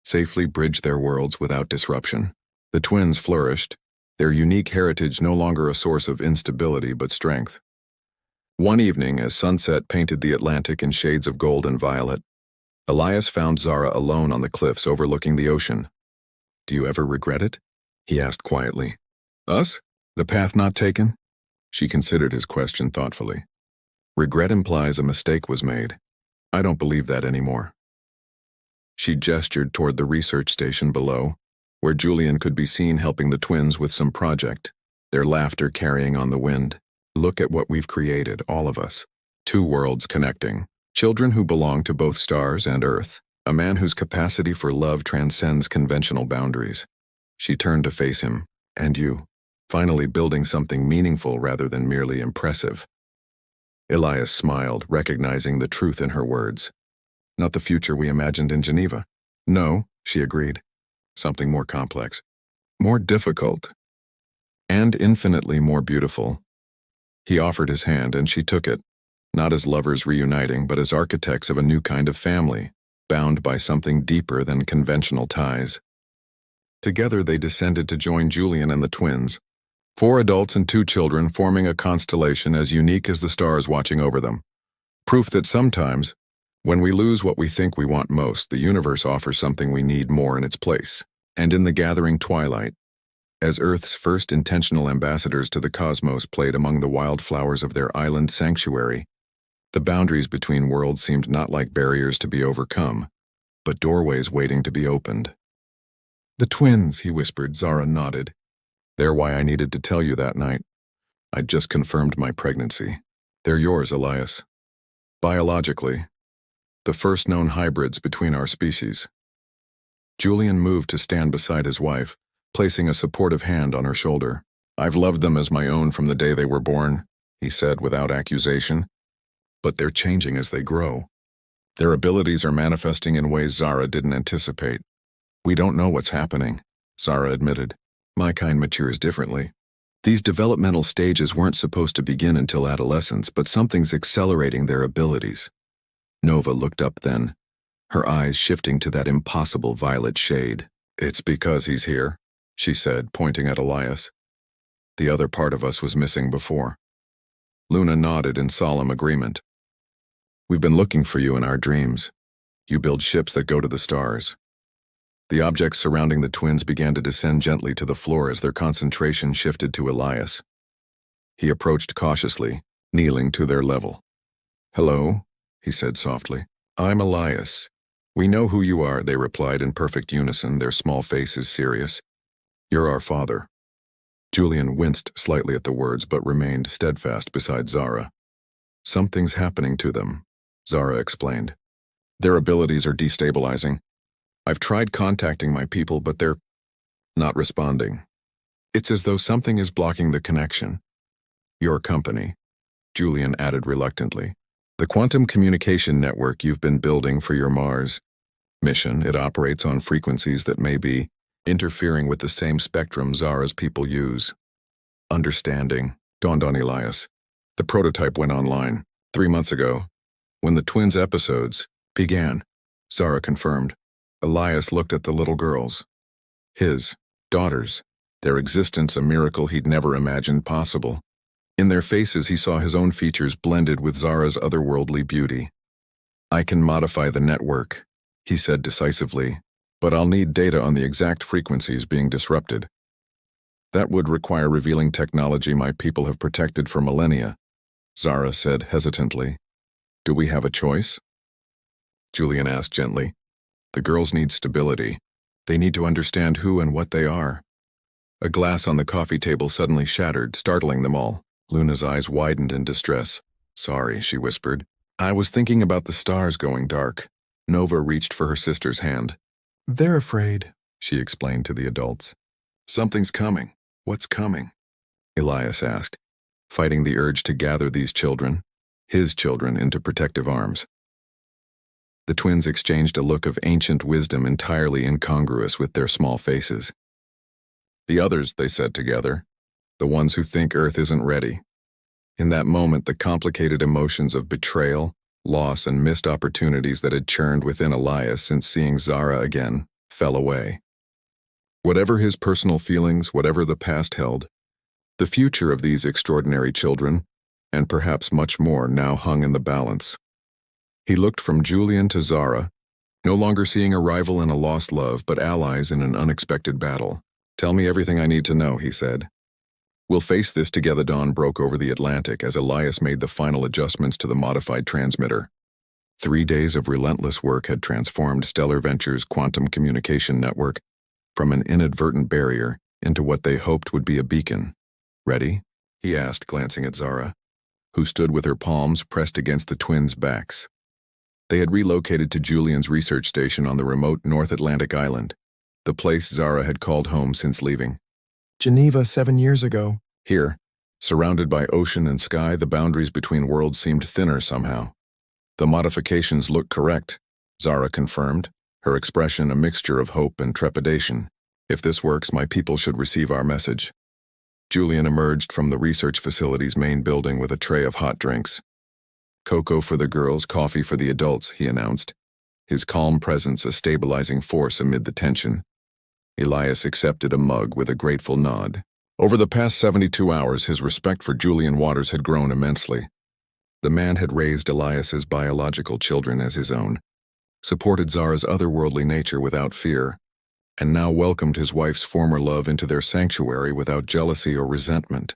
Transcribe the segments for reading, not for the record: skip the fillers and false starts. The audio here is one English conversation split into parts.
safely bridged their worlds without disruption. The twins flourished, their unique heritage no longer a source of instability but strength. One evening, as sunset painted the Atlantic in shades of gold and violet, Elias found Zara alone on the cliffs overlooking the ocean. "Do you ever regret it?" he asked quietly. "Us? The path not taken?" She considered his question thoughtfully. "Regret implies a mistake was made. I don't believe that anymore." She gestured toward the research station below, where Julian could be seen helping the twins with some project, their laughter carrying on the wind. "Look at what we've created, all of us. Two worlds connecting. Children who belong to both stars and Earth. A man whose capacity for love transcends conventional boundaries." She turned to face him. "And you. Finally building something meaningful rather than merely impressive." Elias smiled, recognizing the truth in her words. "Not the future we imagined in Geneva." "No," she agreed. "Something more complex. More difficult. And infinitely more beautiful." He offered his hand and she took it, not as lovers reuniting but as architects of a new kind of family, bound by something deeper than conventional ties. Together they descended to join Julian and the twins, 4 adults and 2 children forming a constellation as unique as the stars watching over them. Proof that sometimes, when we lose what we think we want most, the universe offers something we need more in its place. And in the gathering twilight, as Earth's first intentional ambassadors to the cosmos played among the wildflowers of their island sanctuary, the boundaries between worlds seemed not like barriers to be overcome, but doorways waiting to be opened. "The twins," he whispered. Zara nodded. "They're why I needed to tell you that night. I'd just confirmed my pregnancy. They're yours, Elias. Biologically, the first known hybrids between our species." Julian moved to stand beside his wife, placing a supportive hand on her shoulder. "I've loved them as my own from the day they were born," he said without accusation. "But they're changing as they grow. Their abilities are manifesting in ways Zara didn't anticipate. We don't know what's happening," Zara admitted. "My kind matures differently. These developmental stages weren't supposed to begin until adolescence, but something's accelerating their abilities." Nova looked up then, her eyes shifting to that impossible violet shade. "It's because he's here," she said, pointing at Elias. "The other part of us was missing before." Luna nodded in solemn agreement. "We've been looking for you in our dreams. You build ships that go to the stars." The objects surrounding the twins began to descend gently to the floor as their concentration shifted to Elias. He approached cautiously, kneeling to their level. "Hello," he said softly. "I'm Elias." "We know who you are," they replied in perfect unison, their small faces serious. "You're our father." Julian winced slightly at the words but remained steadfast beside Zara. "Something's happening to them," Zara explained. "Their abilities are destabilizing. I've tried contacting my people, but they're not responding. It's as though something is blocking the connection." "Your company," Julian added reluctantly. "The quantum communication network you've been building for your Mars mission. It operates on frequencies that may be interfering with the same spectrum Zara's people use." Understanding dawned on Elias. The prototype went online 3 months ago, when the twins' episodes began, Zara confirmed. Elias looked at the little girls. His daughters, their existence a miracle he'd never imagined possible. In their faces he saw his own features blended with Zara's otherworldly beauty. "I can modify the network," he said decisively, "but I'll need data on the exact frequencies being disrupted. That would require revealing technology my people have protected for millennia," Zara said hesitantly. "Do we have a choice?" Julian asked gently. "The girls need stability. They need to understand who and what they are." A glass on the coffee table suddenly shattered, startling them all. Luna's eyes widened in distress. "Sorry," she whispered. "I was thinking about the stars going dark." Nova reached for her sister's hand. "They're afraid," she explained to the adults. "Something's coming. What's coming?" Elias asked, fighting the urge to gather these children, his children, into protective arms. The twins exchanged a look of ancient wisdom entirely incongruous with their small faces. "The others," they said together, "the ones who think Earth isn't ready." In that moment, the complicated emotions of betrayal, loss, and missed opportunities that had churned within Elias since seeing Zara again fell away. Whatever his personal feelings, whatever the past held, the future of these extraordinary children, and perhaps much more, now hung in the balance. He looked from Julian to Zara, no longer seeing a rival in a lost love, but allies in an unexpected battle. "Tell me everything I need to know," he said. "We'll face this together." Dawn broke over the Atlantic as Elias made the final adjustments to the modified transmitter. 3 days of relentless work had transformed Stellar Ventures' quantum communication network from an inadvertent barrier into what they hoped would be a beacon. "Ready?" he asked, glancing at Zara, who stood with her palms pressed against the twins' backs. They had relocated to Julian's research station on the remote North Atlantic island, the place Zara had called home since leaving Geneva 7 years ago. Here, surrounded by ocean and sky, the boundaries between worlds seemed thinner somehow. "The modifications look correct," Zara confirmed, her expression a mixture of hope and trepidation. "If this works, my people should receive our message." Julian emerged from the research facility's main building with a tray of hot drinks. "Cocoa for the girls, coffee for the adults," he announced, his calm presence a stabilizing force amid the tension. Elias accepted a mug with a grateful nod. Over the past 72 hours, his respect for Julian Waters had grown immensely. The man had raised Elias's biological children as his own, supported Zara's otherworldly nature without fear, and now welcomed his wife's former love into their sanctuary without jealousy or resentment.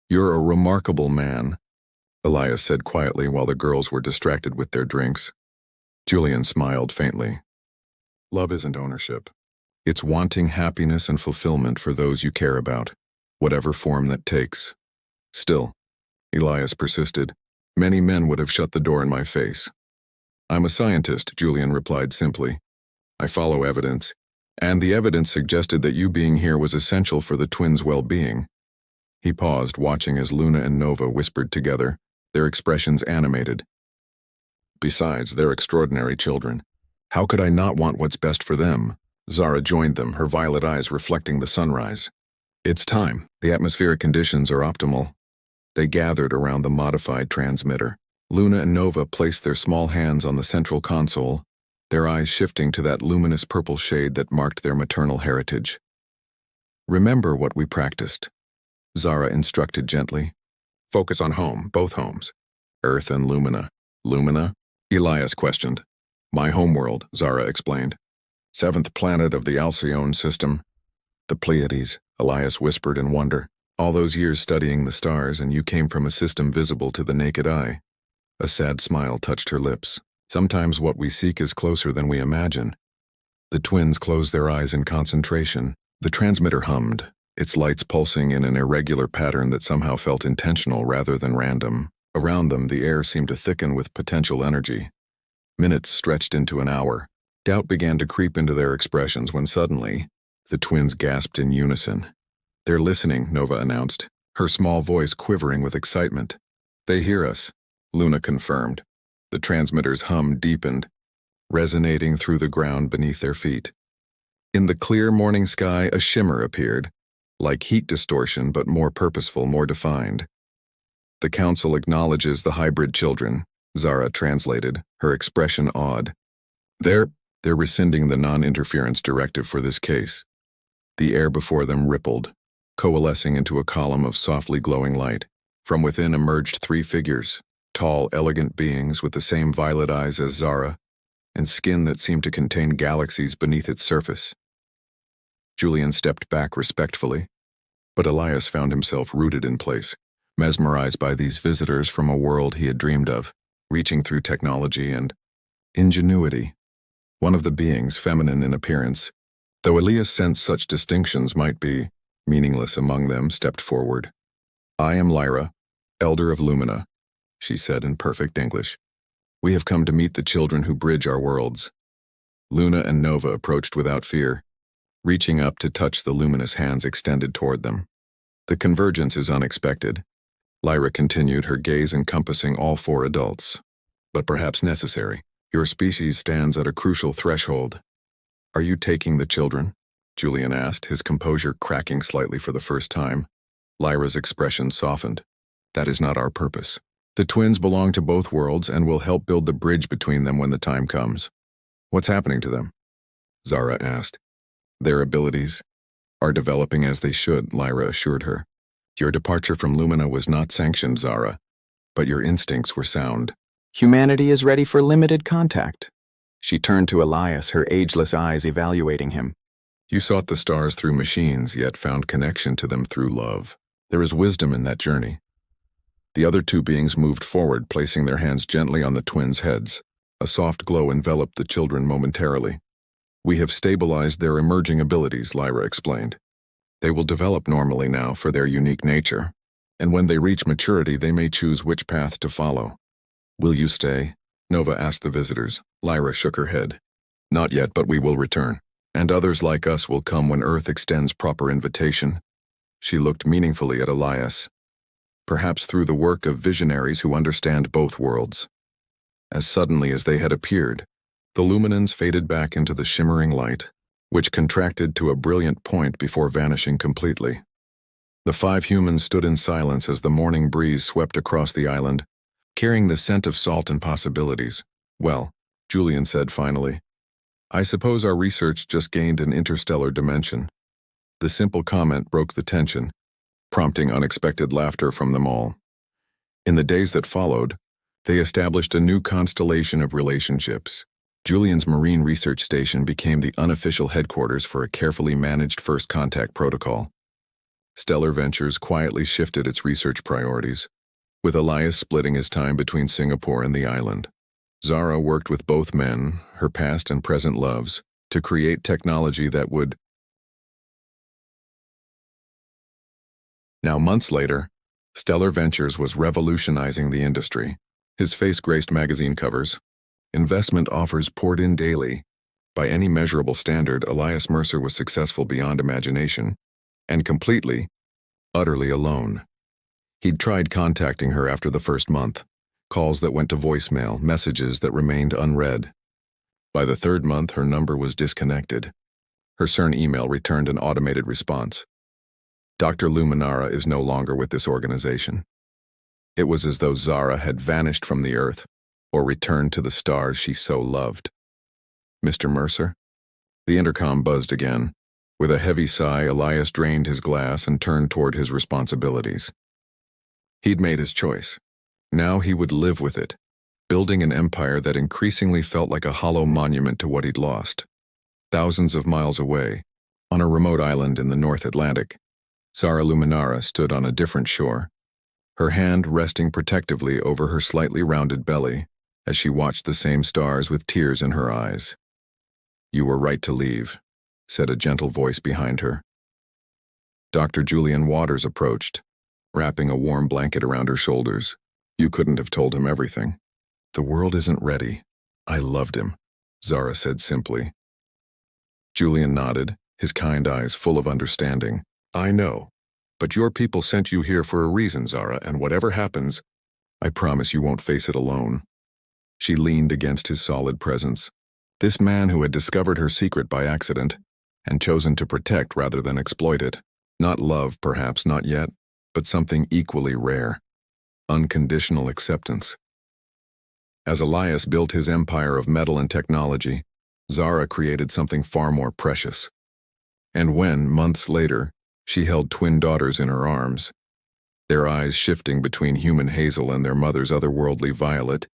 "You're a remarkable man," Elias said quietly while the girls were distracted with their drinks. Julian smiled faintly. "Love isn't ownership. It's wanting happiness and fulfillment for those you care about, whatever form that takes." "Still," Elias persisted, "many men would have shut the door in my face." "I'm a scientist," Julian replied simply. "I follow evidence, and the evidence suggested that you being here was essential for the twins' well-being." He paused, watching as Luna and Nova whispered together, their expressions animated. "Besides, they're extraordinary children. How could I not want what's best for them?" Zara joined them, her violet eyes reflecting the sunrise. "It's time. The atmospheric conditions are optimal." They gathered around the modified transmitter. Luna and Nova placed their small hands on the central console, their eyes shifting to that luminous purple shade that marked their maternal heritage. "Remember what we practiced," Zara instructed gently. "Focus on home, both homes. Earth and Lumina." "Lumina?" Elias questioned. "My homeworld," Zara explained. "7th planet of the Alcyone system." "The Pleiades," Elias whispered in wonder. "All those years studying the stars, and you came from a system visible to the naked eye." A sad smile touched her lips. "Sometimes what we seek is closer than we imagine." The twins closed their eyes in concentration. The transmitter hummed, its lights pulsing in an irregular pattern that somehow felt intentional rather than random. Around them, the air seemed to thicken with potential energy. Minutes stretched into an hour. Doubt began to creep into their expressions when suddenly, the twins gasped in unison. "They're listening," Nova announced, her small voice quivering with excitement. "They hear us," Luna confirmed. The transmitter's hum deepened, resonating through the ground beneath their feet. In the clear morning sky, a shimmer appeared, like heat distortion but more purposeful, more defined. "The Council acknowledges the hybrid children," Zara translated, her expression awed. They're rescinding the non-interference directive for this case." The air before them rippled, coalescing into a column of softly glowing light. From within emerged 3 figures, tall, elegant beings with the same violet eyes as Zara, and skin that seemed to contain galaxies beneath its surface. Julian stepped back respectfully, but Elias found himself rooted in place, mesmerized by these visitors from a world he had dreamed of, reaching through technology and ingenuity. One of the beings, feminine in appearance, though Elias sensed such distinctions might be meaningless among them, stepped forward. "I am Lyra, Elder of Lumina," she said in perfect English. "We have come to meet the children who bridge our worlds." Luna and Nova approached without fear, reaching up to touch the luminous hands extended toward them. "The convergence is unexpected," Lyra continued, her gaze encompassing all 4 adults. "But perhaps necessary. Your species stands at a crucial threshold." "Are you taking the children?" Julian asked, his composure cracking slightly for the first time. Lyra's expression softened. "That is not our purpose. The twins belong to both worlds and will help build the bridge between them when the time comes." "What's happening to them?" Zara asked. Their abilities are developing as they should, Lyra assured her. Your departure from Lumina was not sanctioned, Zara, but your instincts were sound. Humanity is ready for limited contact. She turned to Elias, her ageless eyes evaluating him. You sought the stars through machines, yet found connection to them through love. There is wisdom in that journey. The other two beings moved forward, placing their hands gently on the twins' heads. A soft glow enveloped the children momentarily. We have stabilized their emerging abilities, Lyra explained. They will develop normally now for their unique nature, and when they reach maturity, they may choose which path to follow. Will you stay? Nova asked the visitors. Lyra shook her head. Not yet, but we will return. And others like us will come when Earth extends proper invitation. She looked meaningfully at Elias, perhaps through the work of visionaries who understand both worlds. As suddenly as they had appeared, the luminance faded back into the shimmering light, which contracted to a brilliant point before vanishing completely. The 5 humans stood in silence as the morning breeze swept across the island, carrying the scent of salt and possibilities. Well, Julian said finally, I suppose our research just gained an interstellar dimension. The simple comment broke the tension, prompting unexpected laughter from them all. In the days that followed, they established a new constellation of relationships. Julian's Marine Research Station became the unofficial headquarters for a carefully managed first contact protocol. Stellar Ventures quietly shifted its research priorities, with Elias splitting his time between Singapore and the island. Zara worked with both men, her past and present loves, to create technology that would. Now, months later, Stellar Ventures was revolutionizing the industry. His face graced magazine covers. Investment offers poured in daily. By any measurable standard, Elias Mercer was successful beyond imagination, and completely, utterly alone. He'd tried contacting her after the first month, calls that went to voicemail, messages that remained unread. By the 3rd month, her number was disconnected. Her CERN email returned an automated response. Dr. Luminara is no longer with this organization. It was as though Zara had vanished from the earth, or returned to the stars she so loved. Mr. Mercer? The intercom buzzed again. With a heavy sigh, Elias drained his glass and turned toward his responsibilities. He'd made his choice. Now he would live with it, building an empire that increasingly felt like a hollow monument to what he'd lost. Thousands of miles away, on a remote island in the North Atlantic, Zara Luminara stood on a different shore, her hand resting protectively over her slightly rounded belly as she watched the same stars with tears in her eyes. You were right to leave, said a gentle voice behind her. Dr. Julian Waters approached, wrapping a warm blanket around her shoulders. You couldn't have told him everything. The world isn't ready. I loved him, Zara said simply. Julian nodded, his kind eyes full of understanding. I know, but your people sent you here for a reason, Zara, and whatever happens, I promise you won't face it alone. She leaned against his solid presence. This man who had discovered her secret by accident and chosen to protect rather than exploit it. Not love, perhaps, not yet, but something equally rare. Unconditional acceptance. As Elias built his empire of metal and technology, Zara created something far more precious. And when, months later, she held twin daughters in her arms, their eyes shifting between human hazel and their mother's otherworldly violet,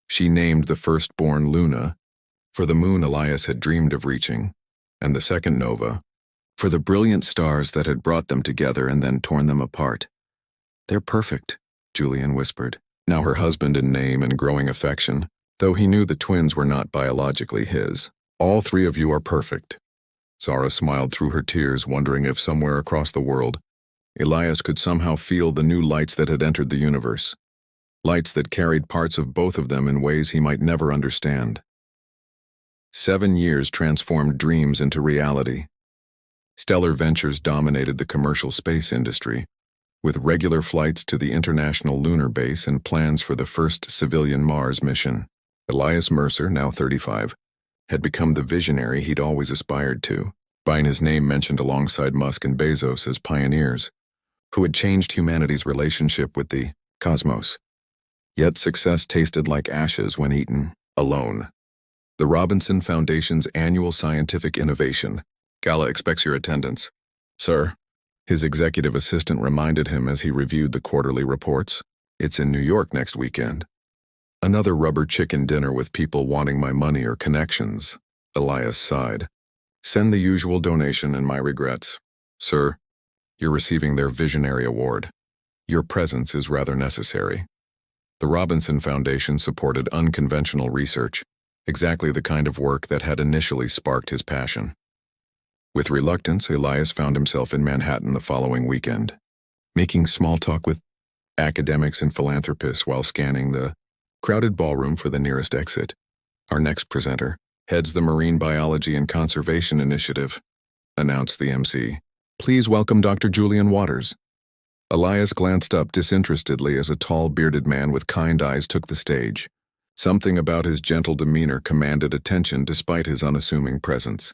she named the firstborn Luna, for the moon Elias had dreamed of reaching, and the second Nova, for the brilliant stars that had brought them together and then torn them apart. They're perfect, Julian whispered, now her husband in name and growing affection, though he knew the twins were not biologically his. All 3 of you are perfect. Zara smiled through her tears, wondering if somewhere across the world, Elias could somehow feel the new lights that had entered the universe. Lights that carried parts of both of them in ways he might never understand. 7 years transformed dreams into reality. Stellar Ventures dominated the commercial space industry, with regular flights to the International Lunar Base and plans for the first civilian Mars mission. Elias Mercer, now 35, had become the visionary he'd always aspired to, buying his name mentioned alongside Musk and Bezos as pioneers, who had changed humanity's relationship with the cosmos. Yet success tasted like ashes when eaten alone. The Robinson Foundation's annual scientific innovation gala expects your attendance. Sir, his executive assistant reminded him as he reviewed the quarterly reports. It's in New York next weekend. Another rubber chicken dinner with people wanting my money or connections, Elias sighed. Send the usual donation and my regrets. Sir, you're receiving their Visionary Award. Your presence is rather necessary. The Robinson Foundation supported unconventional research, exactly the kind of work that had initially sparked his passion. With reluctance, Elias found himself in Manhattan the following weekend, making small talk with academics and philanthropists while scanning the crowded ballroom for the nearest exit. Our next presenter heads the Marine Biology and Conservation Initiative, announced the MC. Please welcome Dr. Julian Waters. Elias glanced up disinterestedly as a tall, bearded man with kind eyes took the stage. Something about his gentle demeanor commanded attention despite his unassuming presence.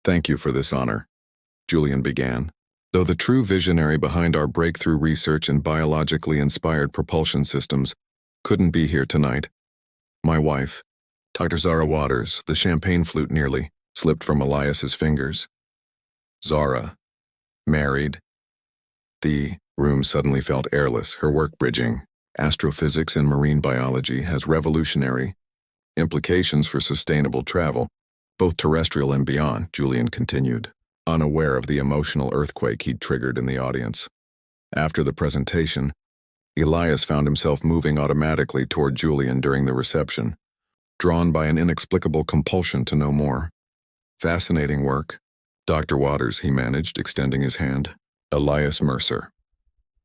Thank you for this honor, Julian began. Though the true visionary behind our breakthrough research in biologically inspired propulsion systems couldn't be here tonight. My wife, Dr. Zara Waters, the champagne flute nearly slipped from Elias's fingers. Zara, married. The room suddenly felt airless. Her work bridging astrophysics and marine biology has revolutionary implications for sustainable travel, both terrestrial and beyond, Julian continued, unaware of the emotional earthquake he'd triggered in the audience. After the presentation, Elias found himself moving automatically toward Julian during the reception, drawn by an inexplicable compulsion to know more. Fascinating work. Dr. Waters, he managed, extending his hand. Elias Mercer.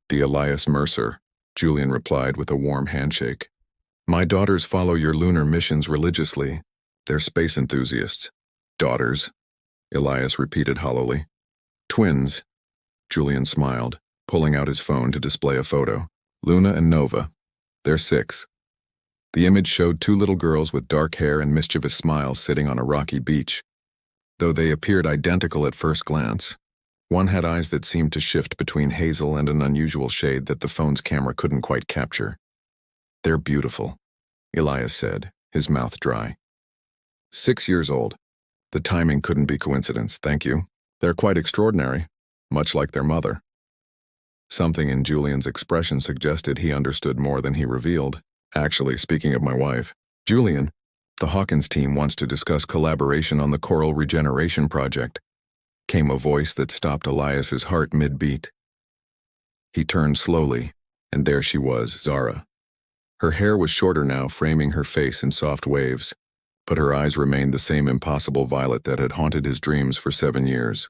The Elias Mercer, Julian replied with a warm handshake. My daughters follow your lunar missions religiously. They're space enthusiasts. Daughters, Elias repeated hollowly. Twins, Julian smiled, pulling out his phone to display a photo. Luna and Nova. They're 6. The image showed 2 little girls with dark hair and mischievous smiles sitting on a rocky beach. Though they appeared identical at first glance, one had eyes that seemed to shift between hazel and an unusual shade that the phone's camera couldn't quite capture. They're beautiful, Elias said, his mouth dry. 6 years old. The timing couldn't be coincidence, thank you. They're quite extraordinary, much like their mother. Something in Julian's expression suggested he understood more than he revealed. Actually, speaking of my wife, Julian, the Hawkins team wants to discuss collaboration on the coral regeneration project. Came a voice that stopped Elias's heart mid-beat. He turned slowly, and there she was, Zara. Her hair was shorter now, framing her face in soft waves, but her eyes remained the same impossible violet that had haunted his dreams for 7 years.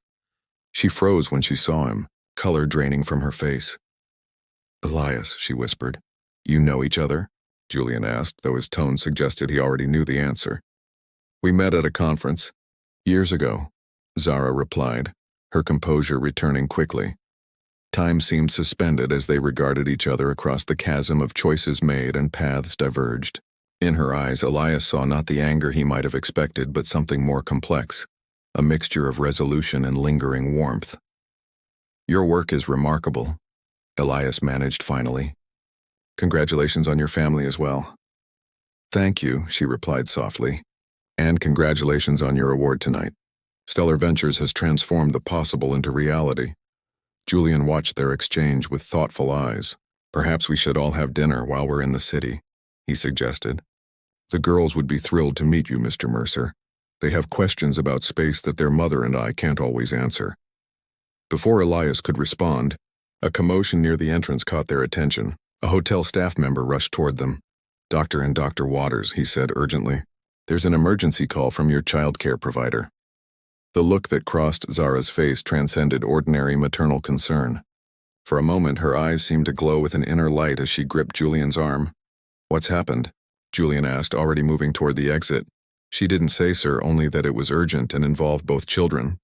She froze when she saw him, color draining from her face. Elias, she whispered. You know each other? Julian asked, though his tone suggested he already knew the answer. We met at a conference. Years ago, Zara replied, her composure returning quickly. Time seemed suspended as they regarded each other across the chasm of choices made and paths diverged. In her eyes, Elias saw not the anger he might have expected, but something more complex, a mixture of resolution and lingering warmth. Your work is remarkable, Elias managed finally. Congratulations on your family as well. Thank you, she replied softly. And congratulations on your award tonight. Stellar Ventures has transformed the possible into reality. Julian watched their exchange with thoughtful eyes. Perhaps we should all have dinner while we're in the city, he suggested. The girls would be thrilled to meet you, Mr. Mercer. They have questions about space that their mother and I can't always answer. Before Elias could respond, a commotion near the entrance caught their attention. A hotel staff member rushed toward them. Dr. and Dr. Waters, he said urgently. There's an emergency call from your child care provider. The look that crossed Zara's face transcended ordinary maternal concern. For a moment, her eyes seemed to glow with an inner light as she gripped Julian's arm. What's happened? Julian asked, already moving toward the exit. She didn't say, sir, only that it was urgent and involved both children.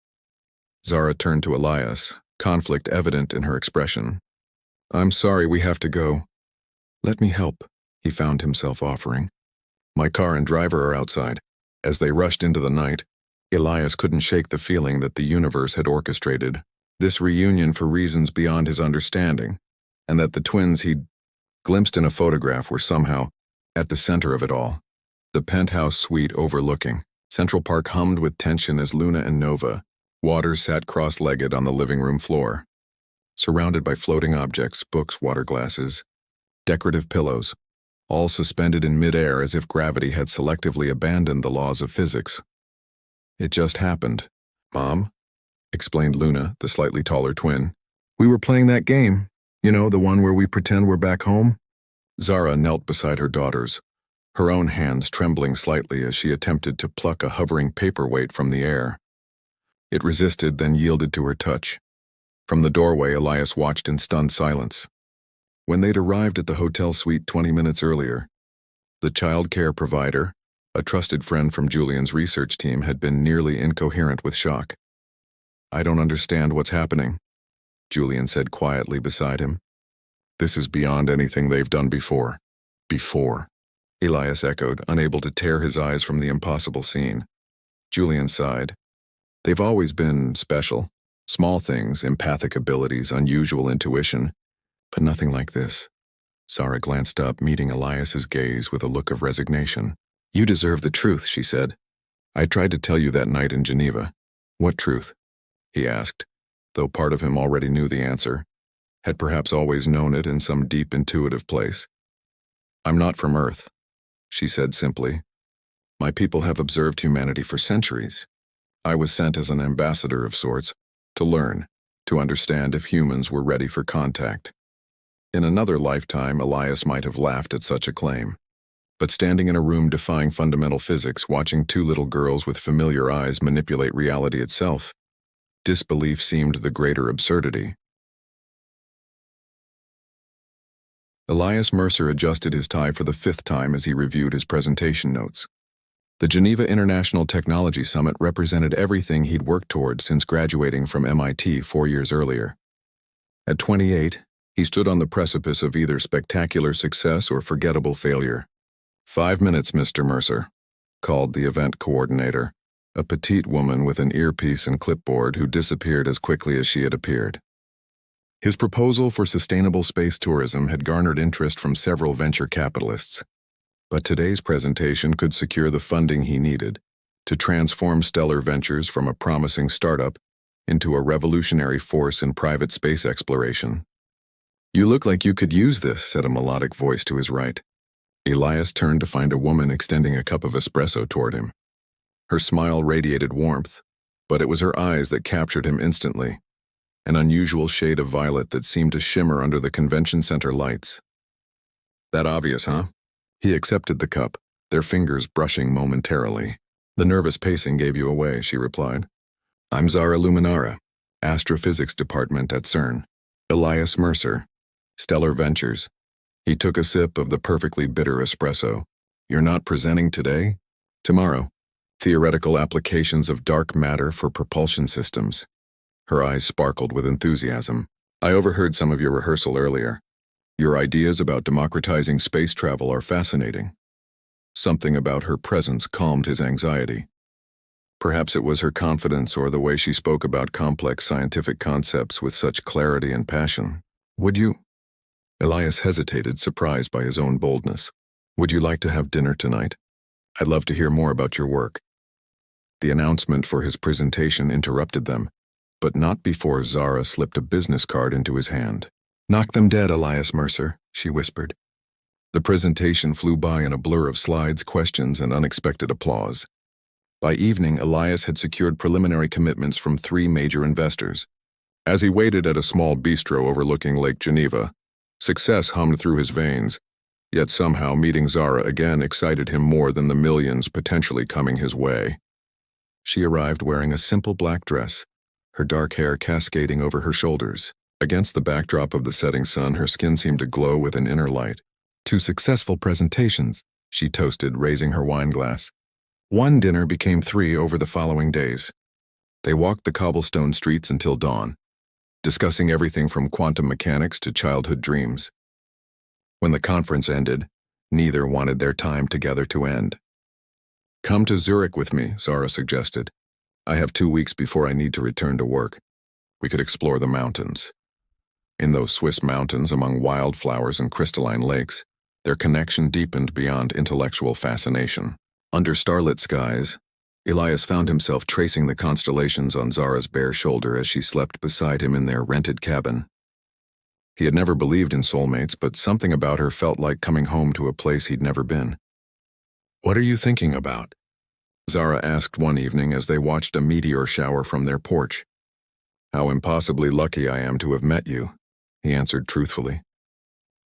Zara turned to Elias, conflict evident in her expression. I'm sorry, we have to go. Let me help, he found himself offering. My car and driver are outside. As they rushed into the night, Elias couldn't shake the feeling that the universe had orchestrated this reunion for reasons beyond his understanding, and that the twins he'd glimpsed in a photograph were somehow at the center of it all. The penthouse suite overlooking Central Park hummed with tension as Luna and Nova, Waters sat cross-legged on the living room floor, surrounded by floating objects, books, water glasses, decorative pillows, all suspended in midair as if gravity had selectively abandoned the laws of physics. It just happened. Mom, explained Luna, the slightly taller twin. We were playing that game. You know, the one where we pretend we're back home? Zara knelt beside her daughters, her own hands trembling slightly as she attempted to pluck a hovering paperweight from the air. It resisted, then yielded to her touch. From the doorway, Elias watched in stunned silence. When they'd arrived at the hotel suite 20 minutes earlier, the child care provider, a trusted friend from Julian's research team, had been nearly incoherent with shock. I don't understand what's happening, Julian said quietly beside him. This is beyond anything they've done before. Before, Elias echoed, unable to tear his eyes from the impossible scene. Julian sighed. They've always been special. Small things, empathic abilities, unusual intuition, but nothing like this. Zara glanced up, meeting Elias's gaze with a look of resignation. You deserve the truth, she said. I tried to tell you that night in Geneva. What truth? He asked, though part of him already knew the answer, had perhaps always known it in some deep intuitive place. I'm not from Earth, she said simply. My people have observed humanity for centuries. I was sent as an ambassador of sorts, to learn, to understand if humans were ready for contact. In another lifetime, Elias might have laughed at such a claim. But standing in a room defying fundamental physics, watching two little girls with familiar eyes manipulate reality itself, disbelief seemed the greater absurdity. Elias Mercer adjusted his tie for the 5th time as he reviewed his presentation notes. The Geneva International Technology Summit represented everything he'd worked toward since graduating from MIT 4 years earlier. At 28, he stood on the precipice of either spectacular success or forgettable failure. 5 minutes, Mr. Mercer, called the event coordinator, a petite woman with an earpiece and clipboard who disappeared as quickly as she had appeared. His proposal for sustainable space tourism had garnered interest from several venture capitalists, but today's presentation could secure the funding he needed to transform Stellar Ventures from a promising startup into a revolutionary force in private space exploration. You look like you could use this, said a melodic voice to his right. Elias turned to find a woman extending a cup of espresso toward him. Her smile radiated warmth, but it was her eyes that captured him instantly, an unusual shade of violet that seemed to shimmer under the convention center lights. That obvious, huh? He accepted the cup, their fingers brushing momentarily. The nervous pacing gave you away, she replied. I'm Zara Luminara, Astrophysics Department at CERN. Elias Mercer, Stellar Ventures. He took a sip of the perfectly bitter espresso. You're not presenting today? Tomorrow. Theoretical applications of dark matter for propulsion systems. Her eyes sparkled with enthusiasm. I overheard some of your rehearsal earlier. Your ideas about democratizing space travel are fascinating. Something about her presence calmed his anxiety. Perhaps it was her confidence or the way she spoke about complex scientific concepts with such clarity and passion. Would you? Elias hesitated, surprised by his own boldness. Would you like to have dinner tonight? I'd love to hear more about your work. The announcement for his presentation interrupted them, but not before Zara slipped a business card into his hand. Knock them dead, Elias Mercer, she whispered. The presentation flew by in a blur of slides, questions, and unexpected applause. By evening, Elias had secured preliminary commitments from 3 major investors. As he waited at a small bistro overlooking Lake Geneva, success hummed through his veins, yet somehow meeting Zara again excited him more than the millions potentially coming his way. She arrived wearing a simple black dress, her dark hair cascading over her shoulders. Against the backdrop of the setting sun, her skin seemed to glow with an inner light. 2 successful presentations, she toasted, raising her wine glass. 1 dinner became 3 over the following days. They walked the cobblestone streets until dawn, discussing everything from quantum mechanics to childhood dreams. When the conference ended, neither wanted their time together to end. Come to Zurich with me, Zara suggested. I have 2 weeks before I need to return to work. We could explore the mountains. In those Swiss mountains among wildflowers and crystalline lakes, their connection deepened beyond intellectual fascination. Under starlit skies, Elias found himself tracing the constellations on Zara's bare shoulder as she slept beside him in their rented cabin. He had never believed in soulmates, but something about her felt like coming home to a place he'd never been. "What are you thinking about?" Zara asked one evening as they watched a meteor shower from their porch. "How impossibly lucky I am to have met you," he answered truthfully.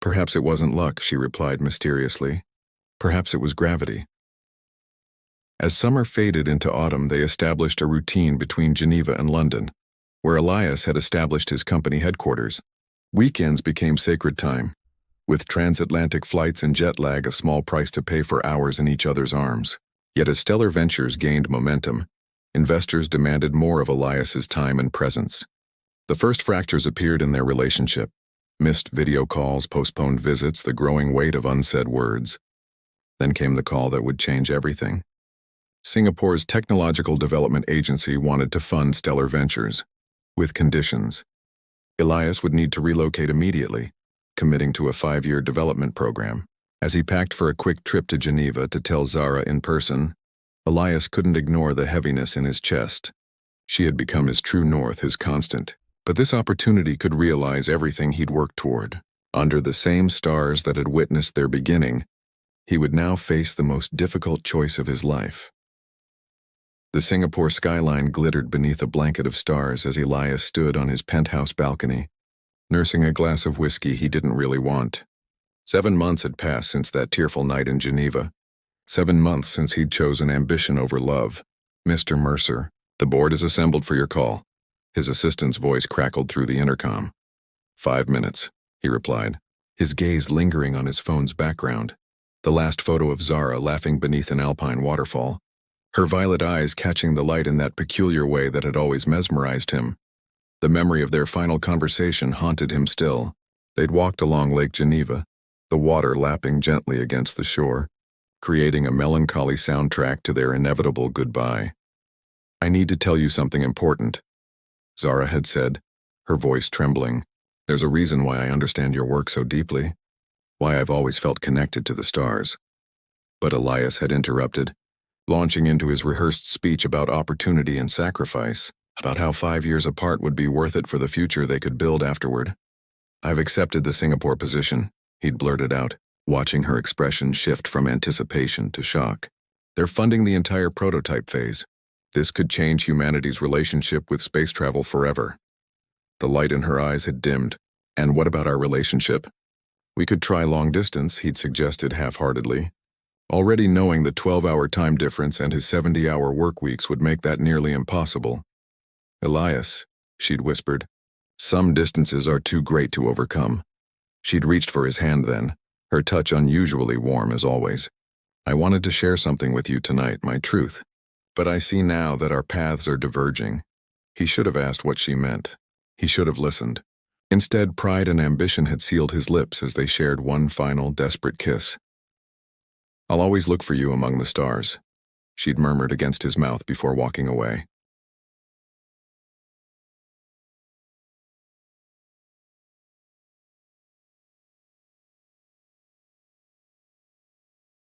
"Perhaps it wasn't luck," she replied mysteriously. "Perhaps it was gravity." As summer faded into autumn, they established a routine between Geneva and London, where Elias had established his company headquarters. Weekends became sacred time, with transatlantic flights and jet lag a small price to pay for hours in each other's arms. Yet as Stellar Ventures gained momentum, investors demanded more of Elias's time and presence. The first fractures appeared in their relationship. Missed video calls, postponed visits, the growing weight of unsaid words. Then came the call that would change everything. Singapore's technological development agency wanted to fund Stellar Ventures, with conditions. Elias would need to relocate immediately, committing to a 5-year development program. As he packed for a quick trip to Geneva to tell Zara in person, Elias couldn't ignore the heaviness in his chest. She had become his true north, his constant. But this opportunity could realize everything he'd worked toward. Under the same stars that had witnessed their beginning, he would now face the most difficult choice of his life. The Singapore skyline glittered beneath a blanket of stars as Elias stood on his penthouse balcony, nursing a glass of whiskey he didn't really want. 7 months had passed since that tearful night in Geneva. 7 months since he'd chosen ambition over love. "Mr. Mercer, the board is assembled for your call." His assistant's voice crackled through the intercom. 5 minutes, he replied, his gaze lingering on his phone's background. The last photo of Zara laughing beneath an alpine waterfall, her violet eyes catching the light in that peculiar way that had always mesmerized him. The memory of their final conversation haunted him still. They'd walked along Lake Geneva, the water lapping gently against the shore, creating a melancholy soundtrack to their inevitable goodbye. "I need to tell you something important," Zara had said, her voice trembling. "There's a reason why I understand your work so deeply, why I've always felt connected to the stars." But Elias had interrupted, launching into his rehearsed speech about opportunity and sacrifice, about how 5 years apart would be worth it for the future they could build afterward. "I've accepted the Singapore position," he'd blurted out, watching her expression shift from anticipation to shock. "They're funding the entire prototype phase. This could change humanity's relationship with space travel forever." The light in her eyes had dimmed. "And what about our relationship?" "We could try long distance," he'd suggested half-heartedly, already knowing the 12-hour time difference and his 70-hour work weeks would make that nearly impossible. "Elias," she'd whispered, "some distances are too great to overcome." She'd reached for his hand then, her touch unusually warm as always. "I wanted to share something with you tonight, my truth. But I see now that our paths are diverging." He should have asked what she meant. He should have listened. Instead, pride and ambition had sealed his lips as they shared one final, desperate kiss. "I'll always look for you among the stars," she'd murmured against his mouth before walking away.